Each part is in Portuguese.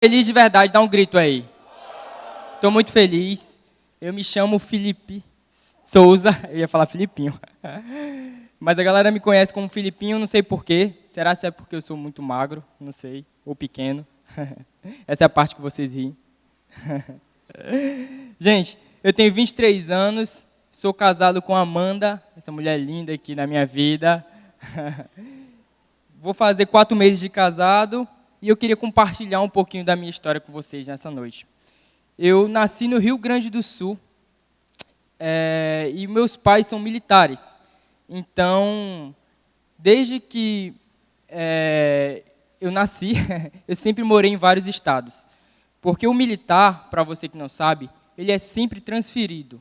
Feliz de verdade, dá um grito aí. Estou muito feliz. Eu me chamo Felipe Souza, eu ia falar Filipinho. Mas a galera me conhece como Filipinho, não sei porquê. Será que é porque eu sou muito magro? Não sei. Ou pequeno. Essa é a parte que vocês riem. Gente, eu tenho 23 anos, sou casado com a Amanda, essa mulher linda aqui na minha vida. Vou fazer 4 meses de casado e eu queria compartilhar um pouquinho da minha história com vocês nessa noite. Eu nasci no Rio Grande do Sul e meus pais são militares. Então, desde que eu nasci, eu sempre morei em vários estados. Porque o militar, para você que não sabe, ele é sempre transferido,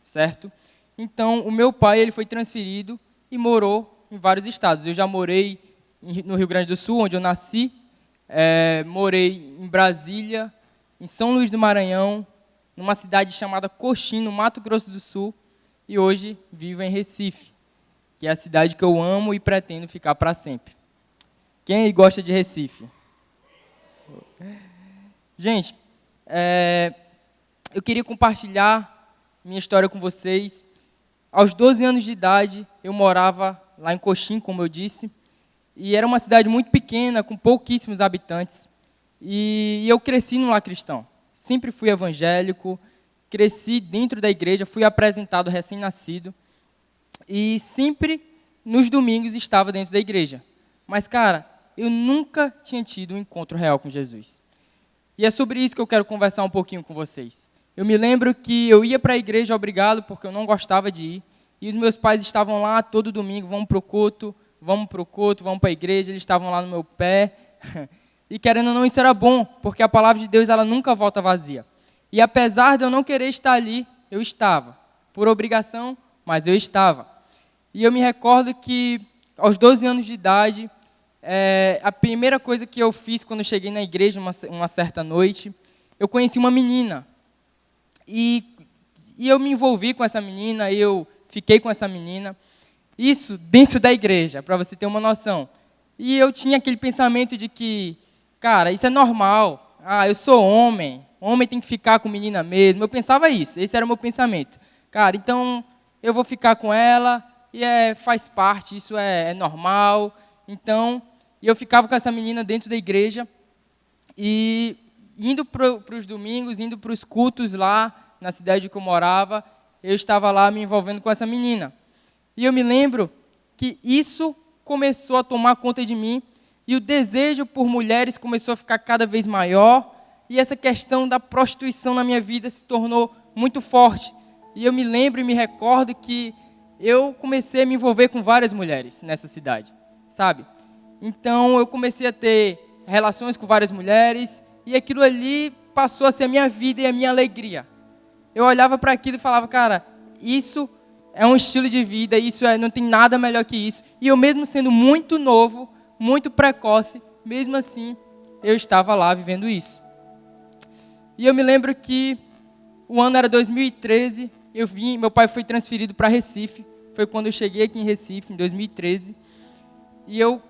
certo? Então, o meu pai ele foi transferido e morou em vários estados. Eu já morei no Rio Grande do Sul, onde eu nasci, morei em Brasília, em São Luís do Maranhão, numa cidade chamada Coxim, no Mato Grosso do Sul, e hoje vivo em Recife, que é a cidade que eu amo e pretendo ficar para sempre. Quem aí gosta de Recife? Gente, eu queria compartilhar minha história com vocês. Aos 12 anos de idade, eu morava lá em Coxim, como eu disse, e era uma cidade muito pequena, com pouquíssimos habitantes, e eu cresci no lar cristão. Sempre fui evangélico, cresci dentro da igreja, fui apresentado recém-nascido, e sempre, nos domingos, estava dentro da igreja. Mas, cara, eu nunca tinha tido um encontro real com Jesus. E é sobre isso que eu quero conversar um pouquinho com vocês. Eu me lembro que eu ia para a igreja obrigado, porque eu não gostava de ir, e os meus pais estavam lá todo domingo, vamos para o culto, vamos para a igreja, eles estavam lá no meu pé, e querendo ou não, isso era bom, porque a palavra de Deus ela nunca volta vazia. E apesar de eu não querer estar ali, eu estava, por obrigação, mas eu estava. E eu me recordo que, aos 12 anos de idade, a primeira coisa que eu fiz quando eu cheguei na igreja, uma certa noite, eu conheci uma menina. E eu me envolvi com essa menina, eu fiquei com essa menina. Isso dentro da igreja, para você ter uma noção. E eu tinha aquele pensamento de que, cara, isso é normal. Eu sou homem tem que ficar com menina mesmo. Eu pensava isso, esse era o meu pensamento. Cara, então eu vou ficar com ela, e faz parte, isso é normal. Então, eu ficava com essa menina dentro da igreja, e indo para os domingos, indo para os cultos lá, na cidade que eu morava, eu estava lá me envolvendo com essa menina. E eu me lembro que isso começou a tomar conta de mim, e o desejo por mulheres começou a ficar cada vez maior, e essa questão da prostituição na minha vida se tornou muito forte. E eu me lembro e me recordo que eu comecei a me envolver com várias mulheres nessa cidade, sabe? Então, eu comecei a ter relações com várias mulheres, e aquilo ali passou a ser a minha vida e a minha alegria. Eu olhava para aquilo e falava, cara, isso é um estilo de vida, não tem nada melhor que isso. E eu mesmo sendo muito novo, muito precoce, mesmo assim, eu estava lá vivendo isso. E eu me lembro que o ano era 2013, meu pai foi transferido para Recife, foi quando eu cheguei aqui em Recife, em 2013, e eu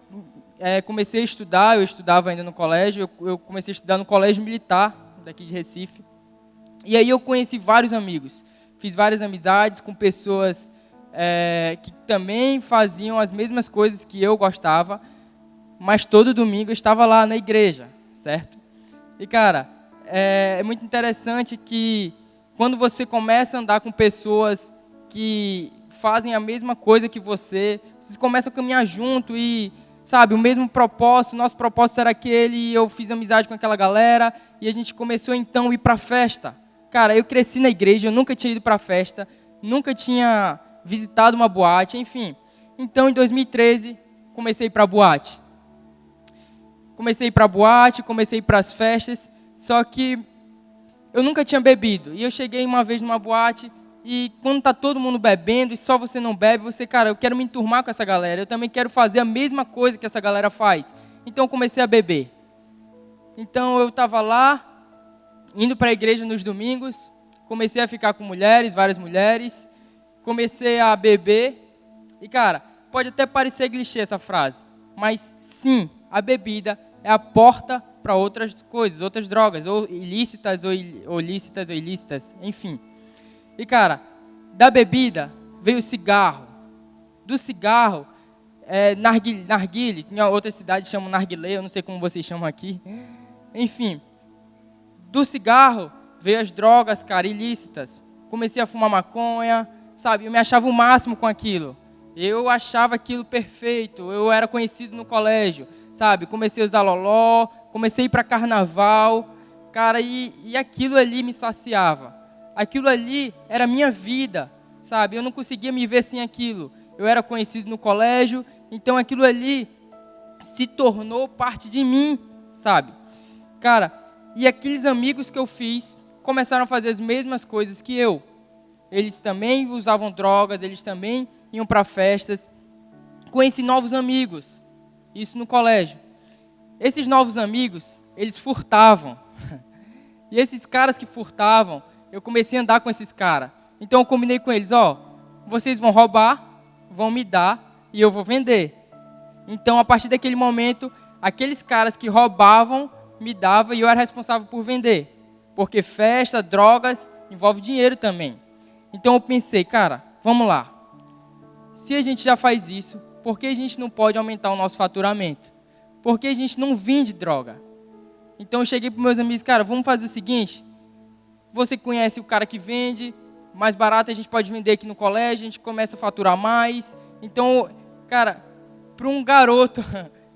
comecei a estudar, eu estudava ainda no colégio, eu comecei a estudar no colégio militar daqui de Recife, e aí eu conheci vários amigos, fiz várias amizades com pessoas que também faziam as mesmas coisas que eu gostava, mas todo domingo eu estava lá na igreja, certo? E cara, é muito interessante que quando você começa a andar com pessoas que fazem a mesma coisa que vocês começam a caminhar junto e, sabe, o mesmo propósito, nosso propósito era aquele, e eu fiz amizade com aquela galera, e a gente começou então a ir para a festa. Cara, eu cresci na igreja, eu nunca tinha ido para a festa, nunca tinha visitado uma boate, enfim. Então, em 2013, comecei a ir para a boate. Comecei a ir para as festas, só que eu nunca tinha bebido. E eu cheguei uma vez numa boate, e quando está todo mundo bebendo, e só você não bebe, cara, eu quero me enturmar com essa galera, eu também quero fazer a mesma coisa que essa galera faz. Então, eu comecei a beber. Então, eu estava lá, indo para a igreja nos domingos, comecei a ficar com mulheres, várias mulheres, comecei a beber, e cara, pode até parecer clichê essa frase, mas sim, a bebida é a porta para outras coisas, outras drogas, ou ilícitas, ou ilícitas, enfim. E, cara, da bebida veio o cigarro. Do cigarro, narguile, em outras cidades chamam narguilé, eu não sei como vocês chamam aqui. Enfim, do cigarro veio as drogas, cara, ilícitas. Comecei a fumar maconha, sabe? Eu me achava o máximo com aquilo. Eu achava aquilo perfeito. Eu era conhecido no colégio, sabe? Comecei a usar loló, comecei a ir para carnaval, cara, e aquilo ali me saciava. Aquilo ali era a minha vida, sabe? Eu não conseguia me ver sem aquilo. Eu era conhecido no colégio, então aquilo ali se tornou parte de mim, sabe? Cara, e aqueles amigos que eu fiz começaram a fazer as mesmas coisas que eu. Eles também usavam drogas, eles também iam para festas. Conheci novos amigos, isso no colégio. Esses novos amigos, eles furtavam. E esses caras que furtavam, eu comecei a andar com esses caras. Então eu combinei com eles, vocês vão roubar, vão me dar e eu vou vender. Então a partir daquele momento, aqueles caras que roubavam, me davam e eu era responsável por vender. Porque festa, drogas, envolve dinheiro também. Então eu pensei, cara, vamos lá. Se a gente já faz isso, por que a gente não pode aumentar o nosso faturamento? Por que a gente não vende droga? Então eu cheguei para meus amigos, cara, vamos fazer o seguinte. Você conhece o cara que vende, mais barato a gente pode vender aqui no colégio, a gente começa a faturar mais. Então, cara, para um garoto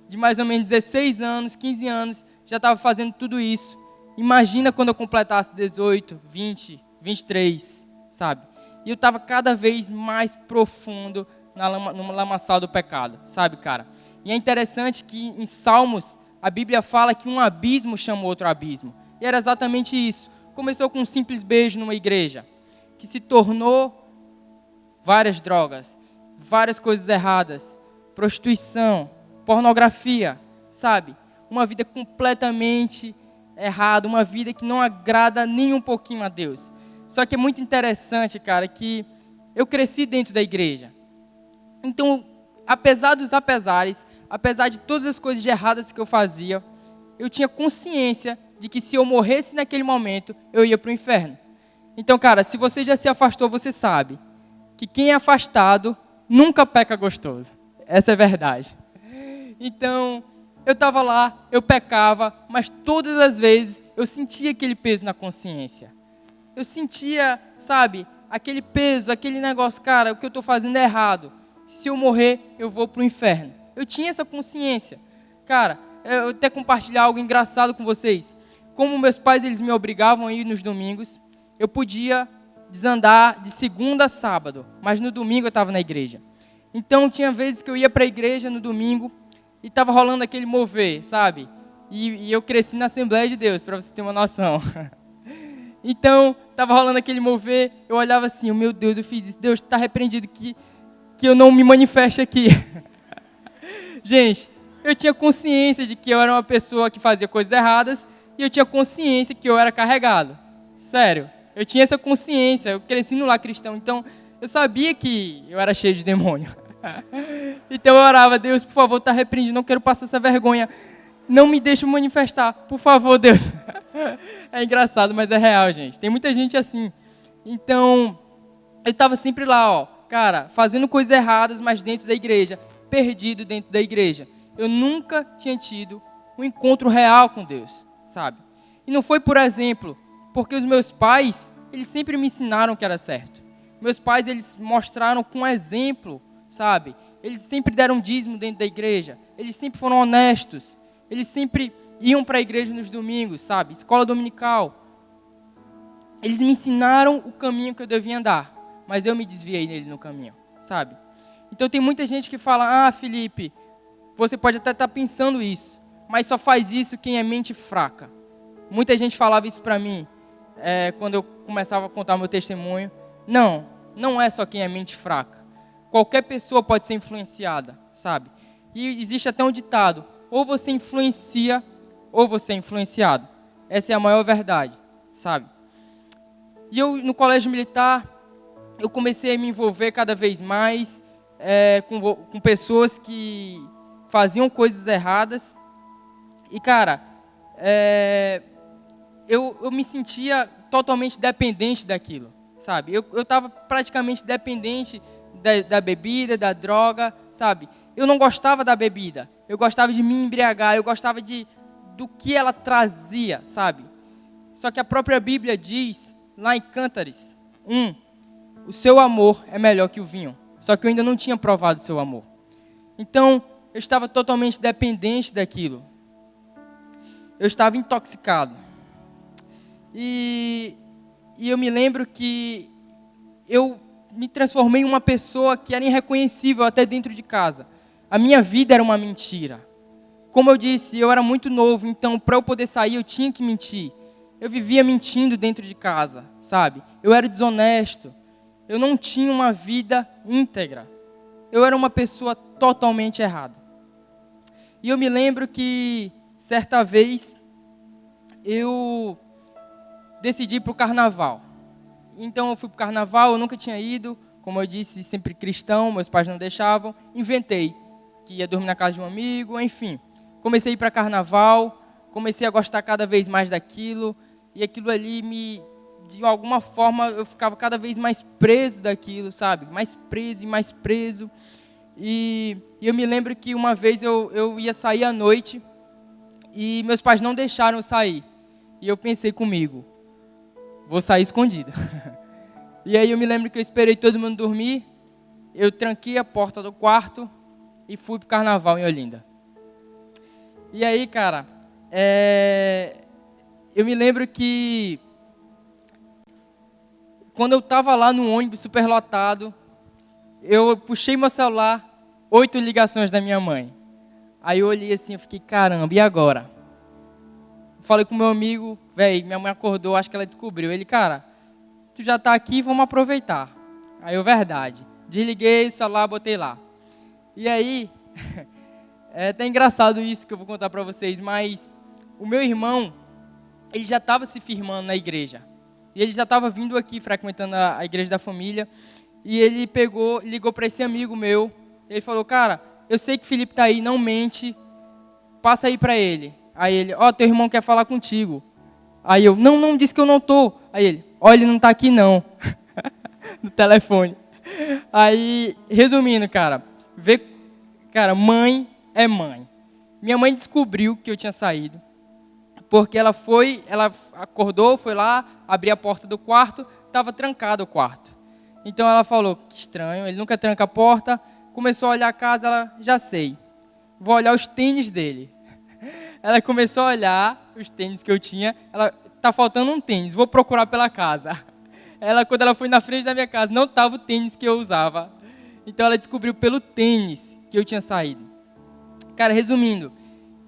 de mais ou menos 16 anos, 15 anos, já estava fazendo tudo isso. Imagina quando eu completasse 18, 20, 23, sabe? E eu estava cada vez mais profundo no lamaçal do pecado, sabe, cara? E é interessante que em Salmos, a Bíblia fala que um abismo chama outro abismo. E era exatamente isso. Começou com um simples beijo numa igreja, que se tornou várias drogas, várias coisas erradas, prostituição, pornografia, sabe? Uma vida completamente errada, uma vida que não agrada nem um pouquinho a Deus. Só que é muito interessante, cara, que eu cresci dentro da igreja. Então, apesar dos apesares, apesar de todas as coisas de erradas que eu fazia, eu tinha consciência de que se eu morresse naquele momento, eu ia para o inferno. Então, cara, se você já se afastou, você sabe que quem é afastado nunca peca gostoso. Essa é a verdade. Então, eu estava lá, eu pecava, mas todas as vezes eu sentia aquele peso na consciência. Eu sentia, sabe, aquele peso, aquele negócio, cara, o que eu estou fazendo é errado. Se eu morrer, eu vou para o inferno. Eu tinha essa consciência. Cara, eu até compartilhar algo engraçado com vocês. Como meus pais, eles me obrigavam a ir nos domingos, eu podia desandar de segunda a sábado, mas no domingo eu estava na igreja. Então, tinha vezes que eu ia para a igreja no domingo e estava rolando aquele mover, sabe? E eu cresci na Assembleia de Deus, para você ter uma noção. Então, estava rolando aquele mover, eu olhava assim, meu Deus, eu fiz isso. Deus está repreendido que eu não me manifeste aqui. Gente, eu tinha consciência de que eu era uma pessoa que fazia coisas erradas e eu tinha consciência que eu era carregado. Sério, eu tinha essa consciência, eu cresci no lar cristão, então eu sabia que eu era cheio de demônio. Então eu orava, Deus, por favor, está repreendido, não quero passar essa vergonha. Não me deixe manifestar, por favor, Deus. É engraçado, mas é real, gente. Tem muita gente assim. Então, eu estava sempre lá, cara, fazendo coisas erradas, mas dentro da igreja, perdido dentro da igreja. Eu nunca tinha tido um encontro real com Deus, sabe? E não foi, por exemplo, porque os meus pais, eles sempre me ensinaram que era certo. Meus pais, eles mostraram com exemplo, sabe? Eles sempre deram dízimo dentro da igreja. Eles sempre foram honestos. Eles sempre iam para a igreja nos domingos, sabe? Escola dominical. Eles me ensinaram o caminho que eu devia andar, mas eu me desviei nele no caminho, sabe? Então tem muita gente que fala, Felipe, você pode até estar pensando isso, mas só faz isso quem é mente fraca. Muita gente falava isso para mim, quando eu começava a contar meu testemunho. Não é só quem é mente fraca. Qualquer pessoa pode ser influenciada, sabe? E existe até um ditado, ou você influencia, ou você é influenciado. Essa é a maior verdade, sabe? E eu, no colégio militar, eu comecei a me envolver cada vez mais com pessoas que faziam coisas erradas. E, cara, eu me sentia totalmente dependente daquilo, sabe? Eu estava praticamente dependente da bebida, da droga, sabe? Eu não gostava da bebida, eu gostava de me embriagar, eu gostava do que ela trazia, sabe? Só que a própria Bíblia diz, lá em Cântares 1, o seu amor é melhor que o vinho. Só que eu ainda não tinha provado o seu amor. Então, eu estava totalmente dependente daquilo. Eu estava intoxicado. E eu me lembro que eu me transformei em uma pessoa que era irreconhecível até dentro de casa. A minha vida era uma mentira. Como eu disse, eu era muito novo, então para eu poder sair eu tinha que mentir. Eu vivia mentindo dentro de casa, sabe? Eu era desonesto. Eu não tinha uma vida íntegra. Eu era uma pessoa totalmente errada. E eu me lembro que, certa vez, eu decidi ir para o carnaval. Então eu fui para o carnaval, eu nunca tinha ido. Como eu disse, sempre cristão, meus pais não deixavam. Inventei que ia dormir na casa de um amigo, enfim. Comecei a ir para carnaval, comecei a gostar cada vez mais daquilo. E aquilo ali de alguma forma, eu ficava cada vez mais preso daquilo, sabe? Mais preso e mais preso. E eu me lembro que uma vez eu ia sair à noite e meus pais não deixaram eu sair. E eu pensei comigo, vou sair escondido. E aí eu me lembro que eu esperei todo mundo dormir, eu tranquei a porta do quarto e fui pro carnaval em Olinda. E aí, cara, eu me lembro que quando eu estava lá no ônibus superlotado, eu puxei meu celular, 8 ligações da minha mãe. Aí eu olhei assim, eu fiquei, caramba, e agora? Falei com meu amigo, velho, minha mãe acordou, acho que ela descobriu. Ele, cara, tu já tá aqui, vamos aproveitar. Aí eu, verdade. Desliguei o celular, botei lá. E aí, é até engraçado isso que eu vou contar para vocês, mas o meu irmão, ele já estava se firmando na igreja. E ele já estava vindo aqui, frequentando a igreja da família. E ele ligou para esse amigo meu. Ele falou, cara, eu sei que o Felipe está aí, não mente, passa aí para ele. Aí ele, teu irmão quer falar contigo. Aí eu, não, disse que eu não estou. Aí ele, ele não está aqui não, no telefone. Aí, resumindo, cara, mãe é mãe. Minha mãe descobriu que eu tinha saído, porque ela acordou, foi lá, abriu a porta do quarto, estava trancado o quarto. Então ela falou, que estranho, ele nunca tranca a porta. Começou a olhar a casa, ela, já sei, vou olhar os tênis dele. Ela começou a olhar os tênis que eu tinha, ela, tá faltando um tênis, vou procurar pela casa. Quando ela foi na frente da minha casa, não estava o tênis que eu usava. Então ela descobriu pelo tênis que eu tinha saído. Cara, resumindo,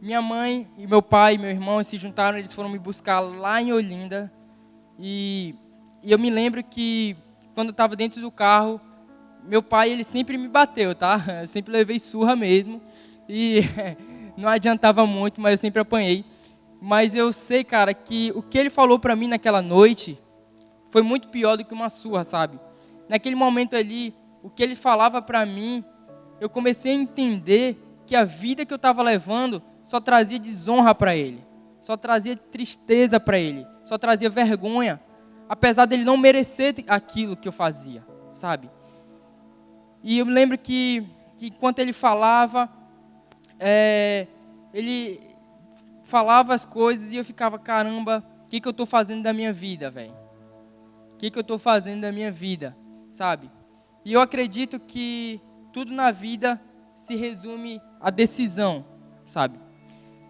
minha mãe e meu pai e meu irmão se juntaram, eles foram me buscar lá em Olinda. E eu me lembro que quando eu estava dentro do carro, meu pai, ele sempre me bateu, tá? Eu sempre levei surra mesmo. E não adiantava muito, mas eu sempre apanhei. Mas eu sei, cara, que o que ele falou para mim naquela noite foi muito pior do que uma surra, sabe? Naquele momento ali, o que ele falava para mim, eu comecei a entender que a vida que eu estava levando só trazia desonra para ele, só trazia tristeza para ele, só trazia vergonha, apesar dele não merecer aquilo que eu fazia, sabe? E eu me lembro que enquanto ele falava, ele falava as coisas e eu ficava, caramba, o que eu estou fazendo da minha vida, velho? O que eu estou fazendo da minha vida, sabe? E eu acredito que tudo na vida se resume à decisão, sabe?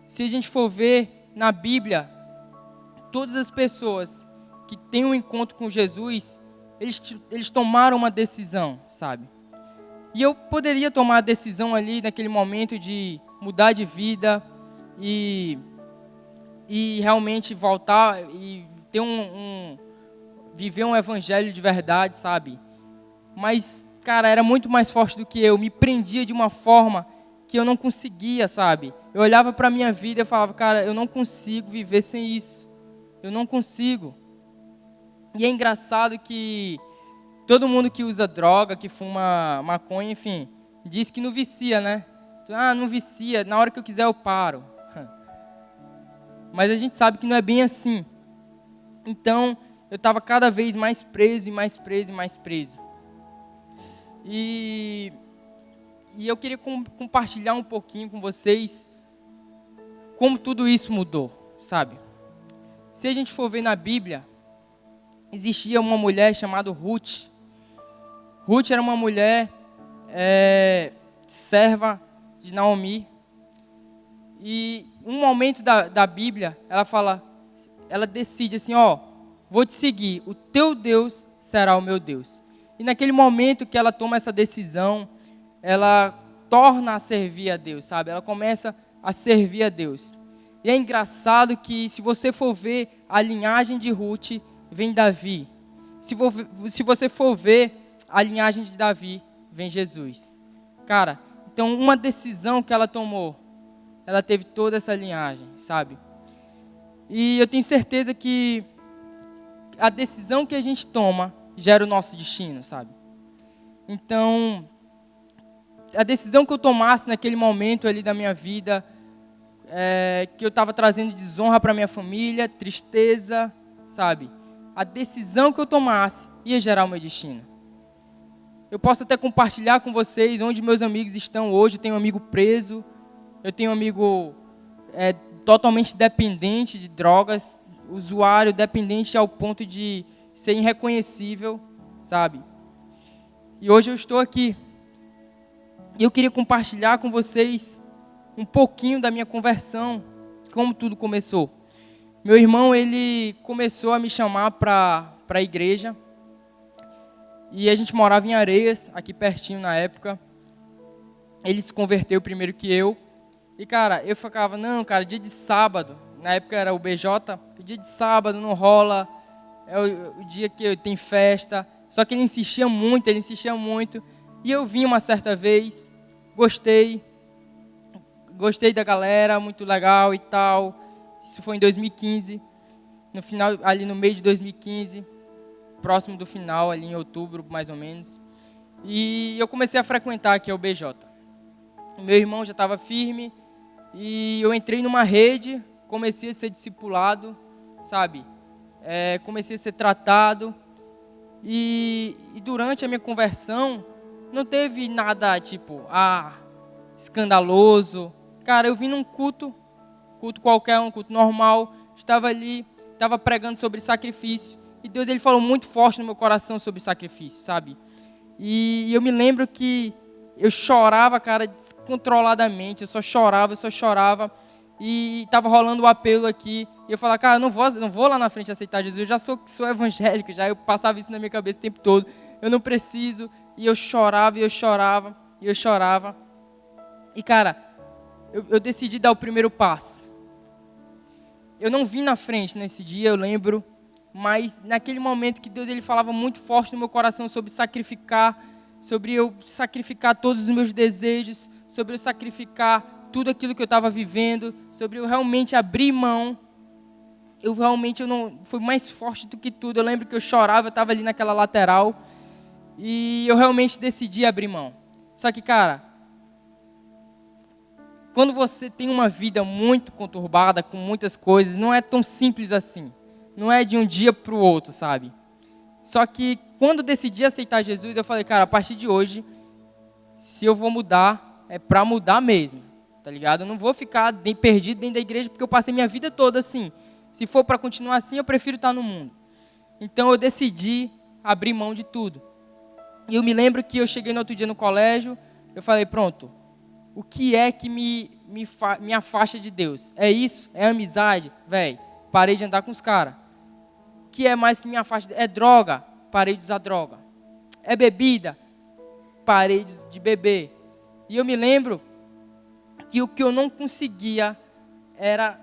Se a gente for ver na Bíblia, todas as pessoas que têm um encontro com Jesus, eles tomaram uma decisão, sabe? E eu poderia tomar a decisão ali naquele momento de mudar de vida e realmente voltar e ter viver um evangelho de verdade, sabe? Mas, cara, era muito mais forte do que eu. Me prendia de uma forma que eu não conseguia, sabe? Eu olhava para a minha vida e falava, cara, eu não consigo viver sem isso. Eu não consigo. E é engraçado que todo mundo que usa droga, que fuma maconha, enfim, diz que não vicia, né? Não vicia, na hora que eu quiser eu paro. Mas a gente sabe que não é bem assim. Então, eu estava cada vez mais preso, e mais preso, e mais preso. E eu queria compartilhar um pouquinho com vocês como tudo isso mudou, sabe? Se a gente for ver na Bíblia, existia uma mulher chamada Ruth. Ruth era uma mulher serva de Naomi. E um momento da Bíblia, ela decide assim, vou te seguir, o teu Deus será o meu Deus. E naquele momento que ela toma essa decisão, ela torna a servir a Deus, sabe? Ela começa a servir a Deus. E é engraçado que, se você for ver a linhagem de Ruth, vem Davi. Se você for ver a linhagem de Davi, vem Jesus. Cara, então uma decisão que ela tomou, ela teve toda essa linhagem, sabe? E eu tenho certeza que a decisão que a gente toma gera o nosso destino, sabe? Então, a decisão que eu tomasse naquele momento ali da minha vida, que eu estava trazendo desonra para minha família, tristeza, sabe? A decisão que eu tomasse ia gerar o meu destino. Eu posso até compartilhar com vocês onde meus amigos estão hoje. Eu tenho um amigo preso, eu tenho um amigo totalmente dependente de drogas, usuário dependente ao ponto de ser irreconhecível, sabe? E hoje eu estou aqui. E eu queria compartilhar com vocês um pouquinho da minha conversão, como tudo começou. Meu irmão, ele começou a me chamar para a igreja. E a gente morava em Areias, aqui pertinho na época. Ele se converteu primeiro que eu. E, cara, eu ficava, não, cara, dia de sábado, na época era o BJ, dia de sábado não rola, é o dia que tem festa. Só que ele insistia muito. E eu vim uma certa vez, gostei da galera, muito legal e tal. Isso foi em 2015, no final, ali no meio de 2015, próximo do final, ali em outubro, mais ou menos. E eu comecei a frequentar aqui o BJ. Meu irmão já estava firme e eu entrei numa rede, comecei a ser discipulado, sabe? Comecei a ser tratado e durante a minha conversão não teve nada tipo, escandaloso. Cara, eu vim num culto qualquer, um culto normal, estava ali, estava pregando sobre sacrifício, e Deus, ele falou muito forte no meu coração sobre sacrifício, sabe? E eu me lembro que eu chorava, cara, descontroladamente, eu só chorava, e estava rolando o apelo aqui, e eu falava, cara, eu não vou lá na frente aceitar Jesus, eu já sou evangélico, eu passava isso na minha cabeça o tempo todo, eu não preciso, e eu chorava, e cara, eu decidi dar o primeiro passo. Eu não vim na frente nesse dia, eu lembro, mas naquele momento que Deus, ele falava muito forte no meu coração sobre eu sacrificar todos os meus desejos, sobre eu sacrificar tudo aquilo que eu estava vivendo, sobre eu realmente abrir mão. Foi mais forte do que tudo. Eu lembro que eu chorava, eu estava ali naquela lateral, e eu realmente decidi abrir mão. Só que, cara, quando você tem uma vida muito conturbada, com muitas coisas, não é tão simples assim. Não é de um dia para o outro, sabe? Só que quando eu decidi aceitar Jesus, eu falei, cara, a partir de hoje, se eu vou mudar, é para mudar mesmo, tá ligado? Eu não vou ficar perdido dentro da igreja, porque eu passei minha vida toda assim. Se for para continuar assim, eu prefiro estar no mundo. Então eu decidi abrir mão de tudo. E eu me lembro que eu cheguei no outro dia no colégio, eu falei, pronto, o que é que me afasta de Deus? É isso? É amizade? Véi, parei de andar com os caras. O que é mais que me afasta? É droga? Parei de usar droga. É bebida? Parei de beber. E eu me lembro que o que eu não conseguia era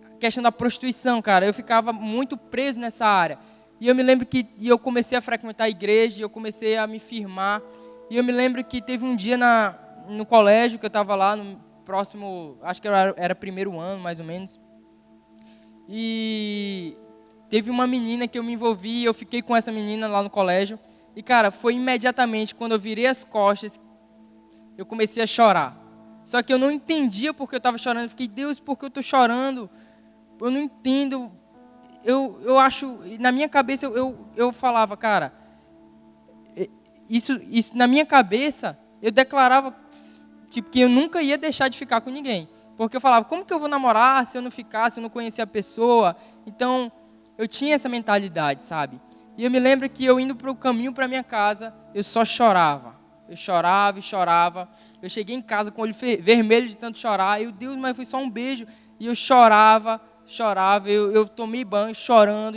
a questão da prostituição, cara. Eu ficava muito preso nessa área. E eu me lembro que eu comecei a frequentar a igreja, eu comecei a me firmar. E eu me lembro que teve um dia no colégio, que eu estava lá no próximo, acho que era primeiro ano, mais ou menos. E teve uma menina que eu me envolvi, eu fiquei com essa menina lá no colégio. E, cara, foi imediatamente, quando eu virei as costas, eu comecei a chorar. Só que eu não entendia porque eu estava chorando. Eu fiquei, Deus, por que eu estou chorando? eu não entendo, eu acho, na minha cabeça eu falava, cara, isso na minha cabeça, eu declarava tipo, que eu nunca ia deixar de ficar com ninguém. Porque eu falava, como que eu vou namorar se eu não ficar, se eu não conhecer a pessoa? Então, eu tinha essa mentalidade, sabe? E eu me lembro que eu indo para o caminho para minha casa, eu só chorava. Eu chorava e chorava. Eu cheguei em casa com o olho vermelho de tanto chorar. Eu, Deus, mas foi só um beijo. E eu chorava. Eu tomei banho chorando.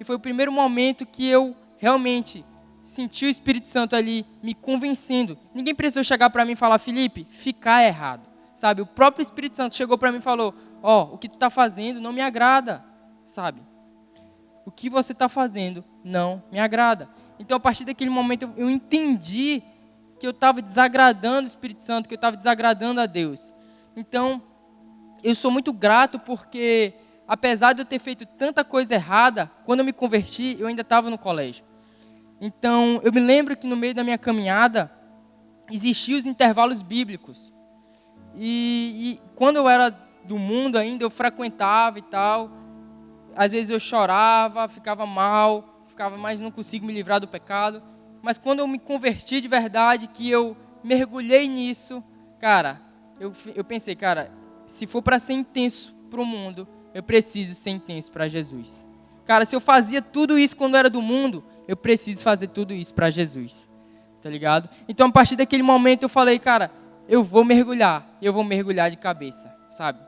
E foi o primeiro momento que eu realmente senti o Espírito Santo ali me convencendo. Ninguém precisou chegar para mim e falar, Felipe, ficar é errado. Sabe? O próprio Espírito Santo chegou para mim e falou, o que tu está fazendo não me agrada. Sabe? O que você está fazendo não me agrada. Então, a partir daquele momento, eu entendi que eu estava desagradando o Espírito Santo, que eu estava desagradando a Deus. Então, eu sou muito grato porque, apesar de eu ter feito tanta coisa errada, quando eu me converti, eu ainda estava no colégio. Então, eu me lembro que no meio da minha caminhada, existiam os intervalos bíblicos. E quando eu era do mundo ainda, eu frequentava e tal. Às vezes eu chorava, ficava mal, mas não consigo me livrar do pecado. Mas quando eu me converti de verdade, que eu mergulhei nisso, cara, eu pensei, cara, se for para ser intenso para o mundo, eu preciso ser intenso para Jesus. Cara, se eu fazia tudo isso quando eu era do mundo, eu preciso fazer tudo isso para Jesus. Tá ligado? Então, a partir daquele momento, eu falei, cara, eu vou mergulhar de cabeça, sabe?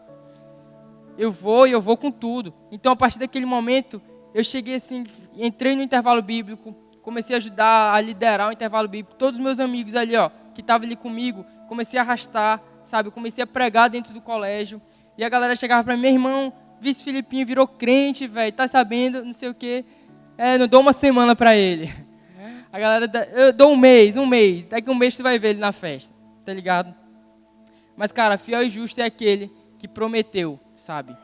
Eu vou com tudo. Então, a partir daquele momento, eu cheguei assim, entrei no intervalo bíblico, comecei a ajudar a liderar o intervalo bíblico. Todos os meus amigos ali, que estavam ali comigo, comecei a arrastar, sabe? Eu comecei a pregar dentro do colégio. E a galera chegava para mim, meu irmão, vice Filipinho virou crente, velho, tá sabendo, não sei o quê. Não dou uma semana para ele. A galera, eu dou um mês. Daqui um mês tu vai ver ele na festa, tá ligado? Mas, cara, fiel e justo é aquele que prometeu, sabe?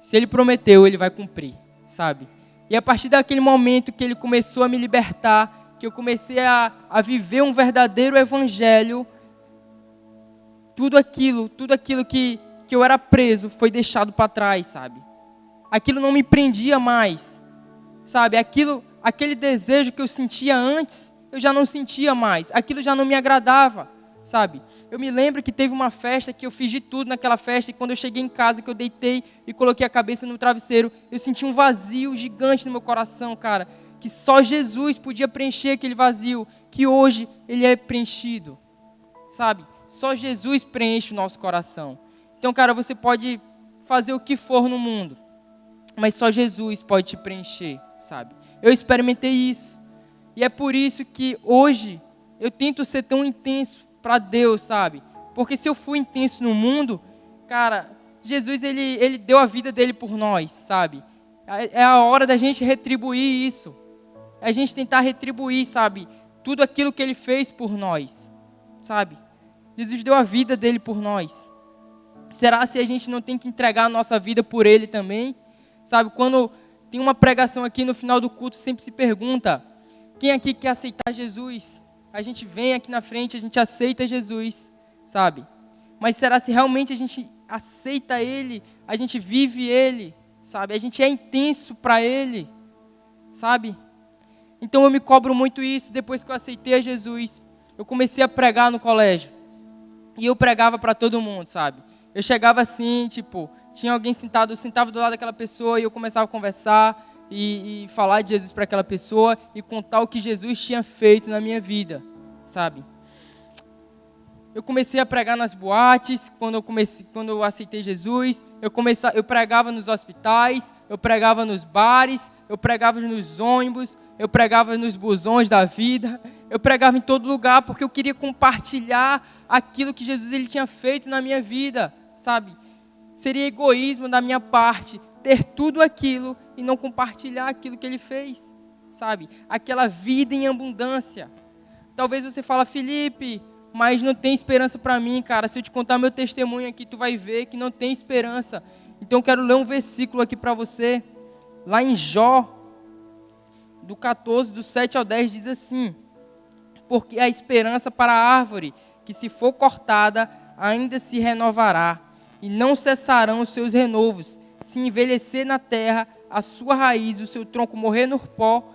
Se ele prometeu, ele vai cumprir, sabe? E a partir daquele momento que ele começou a me libertar, que eu comecei a viver um verdadeiro evangelho, tudo aquilo que eu era preso foi deixado para trás, sabe? Aquilo não me prendia mais, sabe? Aquele desejo que eu sentia antes, eu já não sentia mais. Aquilo já não me agradava, sabe? Eu me lembro que teve uma festa que eu fiz de tudo naquela festa e quando eu cheguei em casa, que eu deitei e coloquei a cabeça no travesseiro, eu senti um vazio gigante no meu coração, cara, que só Jesus podia preencher aquele vazio, que hoje ele é preenchido, sabe? Só Jesus preenche o nosso coração. Então, cara, você pode fazer o que for no mundo, mas só Jesus pode te preencher, sabe? Eu experimentei isso. E é por isso que hoje eu tento ser tão intenso para Deus, sabe? Porque se eu fui intenso no mundo, cara, Jesus, ele deu a vida dele por nós, sabe? É a hora da gente retribuir isso. É a gente tentar retribuir, sabe? Tudo aquilo que ele fez por nós, sabe? Jesus deu a vida dele por nós. Será se a gente não tem que entregar a nossa vida por ele também? Sabe, quando tem uma pregação aqui no final do culto, sempre se pergunta, quem aqui quer aceitar Jesus? A gente vem aqui na frente, a gente aceita Jesus, sabe? Mas será se realmente a gente aceita ele, a gente vive ele, sabe? A gente é intenso para ele, sabe? Então eu me cobro muito isso, depois que eu aceitei a Jesus, eu comecei a pregar no colégio. E eu pregava para todo mundo, sabe? Eu chegava assim, tipo, tinha alguém sentado, eu sentava do lado daquela pessoa e eu começava a conversar e falar de Jesus para aquela pessoa e contar o que Jesus tinha feito na minha vida, sabe? Eu comecei a pregar nas boates, quando eu aceitei Jesus, eu pregava nos hospitais, eu pregava nos bares, eu pregava nos ônibus, eu pregava nos busões da vida, eu pregava em todo lugar porque eu queria compartilhar aquilo que Jesus ele tinha feito na minha vida, sabe? Seria egoísmo da minha parte ter tudo aquilo e não compartilhar aquilo que ele fez, sabe? Aquela vida em abundância. Talvez você fale, Felipe, mas não tem esperança para mim, cara. Se eu te contar meu testemunho aqui, tu vai ver que não tem esperança. Então eu quero ler um versículo aqui para você. Lá em Jó, do 14, do 7 ao 10, diz assim: porque a esperança para a árvore, que se for cortada, ainda se renovará, e não cessarão os seus renovos, se envelhecer na terra, a sua raiz, o seu tronco morrer no pó,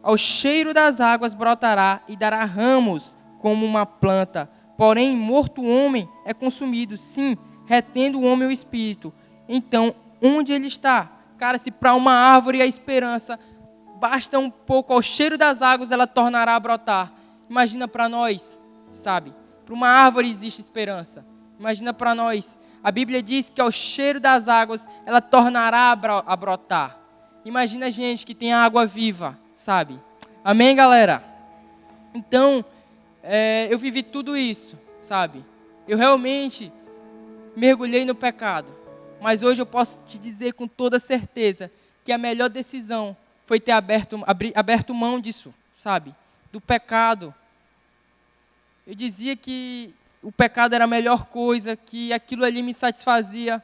ao cheiro das águas brotará e dará ramos como uma planta. Porém, morto o homem é consumido, sim, retendo o homem o espírito. Então, onde ele está? Cara, se para uma árvore a esperança basta um pouco, ao cheiro das águas ela tornará a brotar. Imagina para nós, sabe? Para uma árvore existe esperança. Imagina para nós. A Bíblia diz que ao cheiro das águas ela tornará a brotar. Imagina a gente que tem a água viva, sabe? Amém, galera? Então, eu vivi tudo isso, sabe? Eu realmente mergulhei no pecado. Mas hoje eu posso te dizer com toda certeza que a melhor decisão foi ter aberto mão disso, sabe? Do pecado. Eu dizia que o pecado era a melhor coisa, que aquilo ali me satisfazia,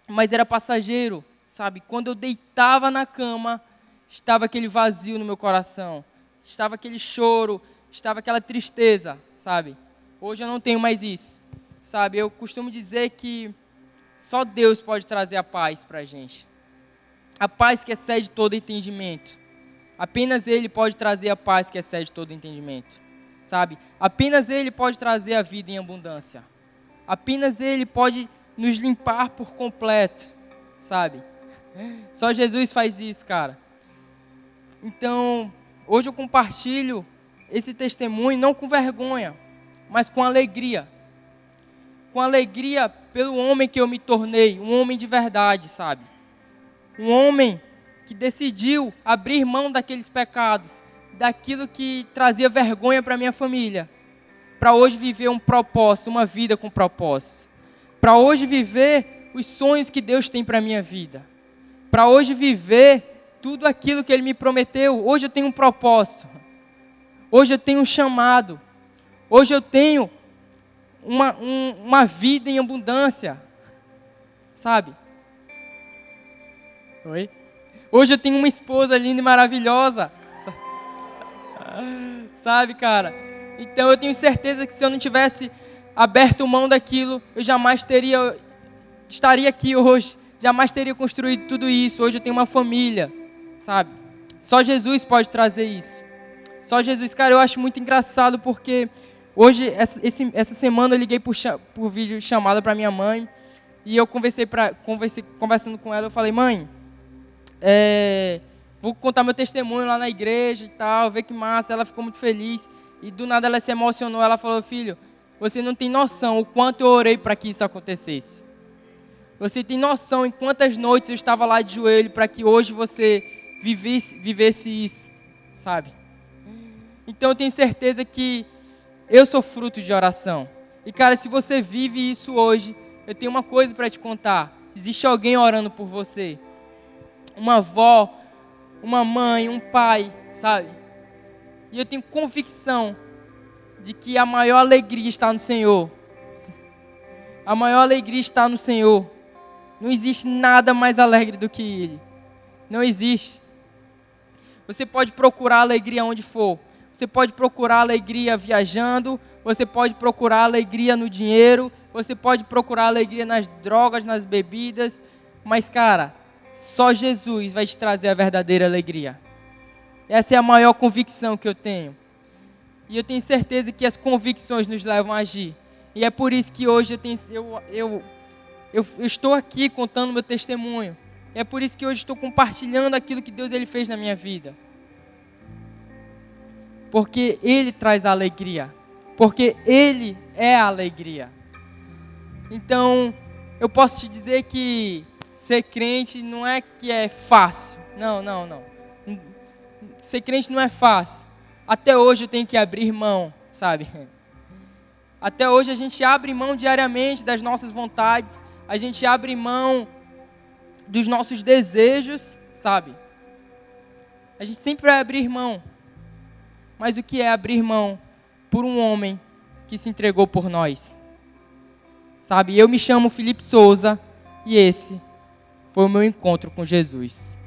mas era passageiro, sabe? Quando eu deitava na cama, estava aquele vazio no meu coração, estava aquele choro, estava aquela tristeza, sabe? Hoje eu não tenho mais isso, sabe? Eu costumo dizer que só Deus pode trazer a paz para a gente. A paz que excede todo entendimento. Apenas Ele pode trazer a paz que excede todo entendimento. Sabe? Apenas Ele pode trazer a vida em abundância. Apenas Ele pode nos limpar por completo. Sabe? Só Jesus faz isso, cara. Então, hoje eu compartilho esse testemunho não com vergonha, mas com alegria. Com alegria pelo homem que eu me tornei, um homem de verdade, sabe? Um homem que decidiu abrir mão daqueles pecados, daquilo que trazia vergonha para minha família, para hoje viver um propósito, uma vida com propósito. Para hoje viver os sonhos que Deus tem para a minha vida. Para hoje viver tudo aquilo que Ele me prometeu. Hoje eu tenho um propósito. Hoje eu tenho um chamado. Hoje eu tenho uma vida em abundância, sabe? Oi? Hoje eu tenho uma esposa linda e maravilhosa, sabe, cara? Então eu tenho certeza que se eu não tivesse aberto mão daquilo, eu jamais estaria aqui hoje, jamais teria construído tudo isso. Hoje eu tenho uma família, sabe? Só Jesus pode trazer isso. Só Jesus, cara, eu acho muito engraçado porque hoje, essa semana eu liguei por vídeo chamada para minha mãe e eu conversando com ela, eu falei, mãe, vou contar meu testemunho lá na igreja e tal, ver que massa. Ela ficou muito feliz e do nada ela se emocionou, ela falou, filho, você não tem noção o quanto eu orei para que isso acontecesse. Você tem noção em quantas noites eu estava lá de joelho para que hoje você vivesse isso, sabe? Então eu tenho certeza que eu sou fruto de oração. E cara, se você vive isso hoje, eu tenho uma coisa para te contar. Existe alguém orando por você. Uma avó, uma mãe, um pai, sabe? E eu tenho convicção de que a maior alegria está no Senhor. A maior alegria está no Senhor. Não existe nada mais alegre do que Ele. Não existe. Você pode procurar alegria onde for. Você pode procurar alegria viajando. Você pode procurar alegria no dinheiro. Você pode procurar alegria nas drogas, nas bebidas. Mas, cara, só Jesus vai te trazer a verdadeira alegria. Essa é a maior convicção que eu tenho. E eu tenho certeza que as convicções nos levam a agir. E é por isso que hoje eu estou aqui contando meu testemunho. É por isso que hoje estou compartilhando aquilo que Deus ele fez na minha vida. Porque Ele traz a alegria. Porque Ele é a alegria. Então, eu posso te dizer que ser crente não é que é fácil. Não. Ser crente não é fácil. Até hoje eu tenho que abrir mão, sabe? Até hoje a gente abre mão diariamente das nossas vontades. A gente abre mão dos nossos desejos, sabe? A gente sempre vai abrir mão. Mas o que é abrir mão por um homem que se entregou por nós? Sabe, eu me chamo Felipe Souza e esse foi o meu encontro com Jesus.